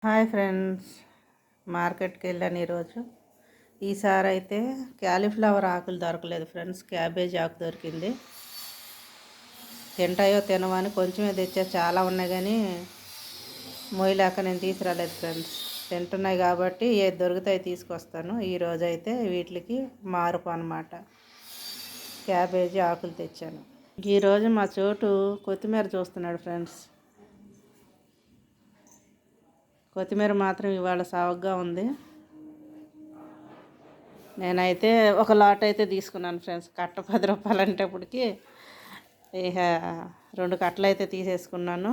Hi friends, మార్కెట్కి వెళ్ళాను ఈరోజు. ఈసారి అయితే క్యాలీఫ్లవర్ ఆకులు దొరకలేదు ఫ్రెండ్స్, క్యాబేజ్ ఆకు దొరికింది. తింటాయో తినవని కొంచెమే తెచ్చా, చాలా ఉన్నాయి కానీ మోయలేక నేను తీసుకురాలేదు ఫ్రెండ్స్. తింటున్నాయి కాబట్టి ఏది దొరుకుతాయి తీసుకొస్తాను. ఈరోజు అయితే వీటికి మారుపు అనమాట, క్యాబేజీ ఆకులు తెచ్చాను. ఈరోజు మా చోటు కొత్తిమీర చూస్తున్నాడు ఫ్రెండ్స్. కొత్తిమీర మాత్రం ఇవాళ సాగుగా ఉంది. నేనైతే ఒక లాట్ అయితే తీసుకున్నాను ఫ్రెండ్స్. కట్ట 10 రూపాయలు అంటేప్పటికి ఇక 2 కట్టలు అయితే తీసేసుకున్నాను.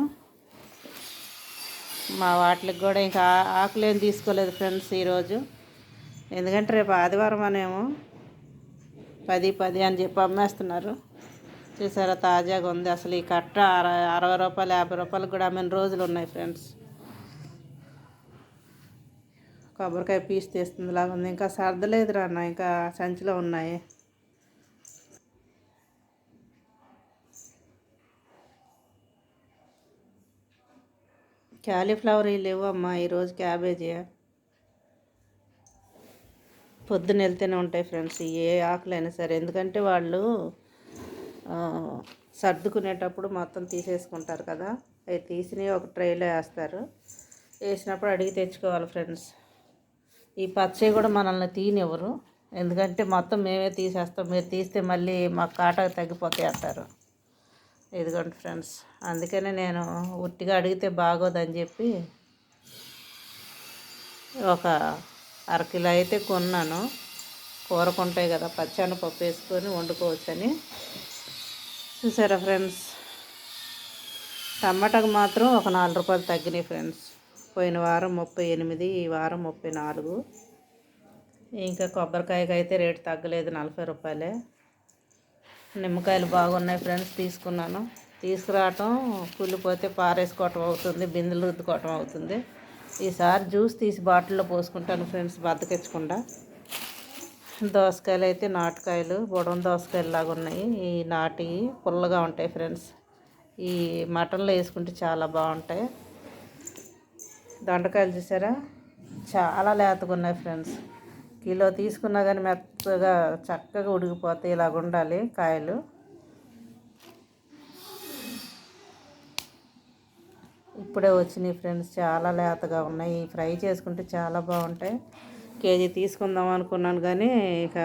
మా వాటికి కూడా ఇంకా ఆకులేం తీసుకోలేదు ఫ్రెండ్స్ ఈరోజు, ఎందుకంటే రేపు ఆదివారం అనేమో 10 అని చెప్పి అమ్మేస్తున్నారు. చూసారా, తాజాగా ఉంది. అసలు ఈ కట్ట 60 రూపాయలు 50 రూపాయలకు కూడా అమ్మిన రోజులు ఉన్నాయి ఫ్రెండ్స్. కొబ్బరికాయ పీస్ తీస్తుంది లాగా ఉంది. ఇంకా సర్దలేదు అన్న, ఇంకా సంచిలో ఉన్నాయి. క్యాలీఫ్లవర్ లేవమ్మా ఈరోజు, క్యాబేజీ పొద్దున్న వెళ్తేనే ఉంటాయి ఫ్రెండ్స్, ఏ ఆకులైనా సరే. ఎందుకంటే వాళ్ళు సర్దుకునేటప్పుడు మొత్తం తీసేసుకుంటారు కదా, అవి తీసినవి ఒక ట్రైలో వేస్తారు. వేసినప్పుడు అడిగి తెచ్చుకోవాలి ఫ్రెండ్స్. ఈ పచ్చవి కూడా మనల్ని తీనివ్వరు, ఎందుకంటే మొత్తం మేమే తీసేస్తాం, మీరు తీస్తే మళ్ళీ మాకు కాటకు తగ్గిపోతాయి అంటారు. ఇదిగోండి ఫ్రెండ్స్, అందుకనే నేను ఉట్టిగా అడిగితే బాగోదని చెప్పి ఒక 1/2 కిలో అయితే కొన్నాను. కూరకుంటాయి కదా, పప్పు వేసుకొని వండుకోవచ్చని. చూసారా ఫ్రెండ్స్, టమాటాకు మాత్రం ఒక 4 రూపాయలు తగ్గినాయి ఫ్రెండ్స్. పోయిన వారం 38, ఈ వారం 34. ఇంకా కొబ్బరికాయకి అయితే రేటు తగ్గలేదు, 40 రూపాయలే. నిమ్మకాయలు బాగున్నాయి ఫ్రెండ్స్, తీసుకున్నాను. తీసుకురావటం కుళ్ళిపోతే పారేసుకోవటం అవుతుంది, బిందెలు రుద్దుకోవటం అవుతుంది. ఈసారి జ్యూస్ తీసి బాటిల్లో పోసుకుంటాను ఫ్రెండ్స్, బద్దకెచ్చకుండా. దోసకాయలు అయితే నాటుకాయలు, బుడం దోసకాయలు లాగా ఉన్నాయి. ఈ నాటి పుల్లగా ఉంటాయి ఫ్రెండ్స్, ఈ మటన్లో వేసుకుంటే చాలా బాగుంటాయి. దొండకాయలు చూసారా, చాలా లేతగా ఉన్నాయి ఫ్రెండ్స్. కిలో తీసుకున్నా కానీ మెత్తగా చక్కగా ఉడికిపోతాయి, ఇలాగ ఉండాలి కాయలు. ఇప్పుడే వచ్చినాయి ఫ్రెండ్స్, చాలా లేతగా ఉన్నాయి. ఫ్రై చేసుకుంటే చాలా బాగుంటాయి. కేజీ తీసుకుందాం అనుకున్నాను కానీ ఇక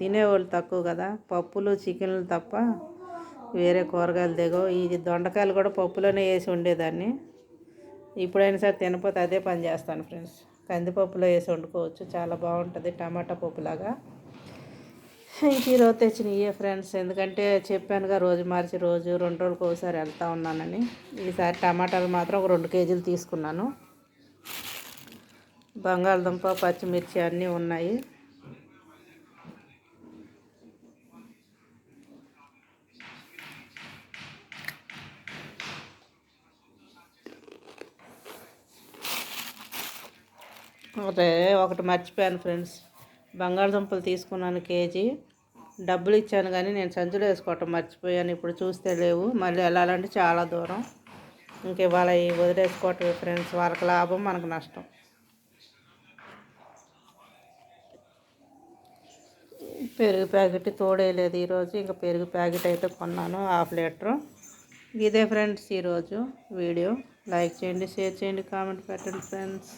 తినేవాళ్ళు తక్కువ కదా, పప్పులు చికెన్లు తప్ప వేరే కూరగాయలు దిగవు. ఈ దొండకాయలు కూడా పప్పులోనే వేసి ఉండేదాన్ని. ఇప్పుడైనా సరే తినపోతే అదే పని చేస్తాను ఫ్రెండ్స్. కందిపప్పులో వేసి వండుకోవచ్చు, చాలా బాగుంటుంది, టమాటా పప్పులాగా. ఇంక ఈరోజు తెచ్చినవి ఫ్రెండ్స్, ఎందుకంటే చెప్పానుగా రోజు మార్చి రోజు 2 రోజులకు ఒకసారి వెళ్తూ ఉన్నానని. ఈసారి టమాటాలు మాత్రం ఒక 2 కేజీలు తీసుకున్నాను. బంగాళదుంప, పచ్చిమిర్చి అన్నీ ఉన్నాయి. ఒకటి మర్చిపోయాను ఫ్రెండ్స్, బంగాళదుంపలు తీసుకున్నాను కేజీ. డబ్బులు ఇచ్చాను కానీ నేను సంచులో వేసుకోవటం మర్చిపోయాను. ఇప్పుడు చూస్తే లేవు, మళ్ళీ వెళ్ళాలంటే చాలా దూరం. ఇంక ఇవాళ వదిలేసుకోవటం ఫ్రెండ్స్, వాళ్ళకి లాభం మనకు నష్టం. పెరుగు ప్యాకెట్ తోడేయలేదు ఈరోజు, ఇంకా పెరుగు ప్యాకెట్ అయితే కొన్నాను, 1/2 లీటరు. ఇదే ఫ్రెండ్స్ ఈరోజు వీడియో. లైక్ చేయండి, షేర్ చేయండి, కామెంట్ పెట్టండి ఫ్రెండ్స్.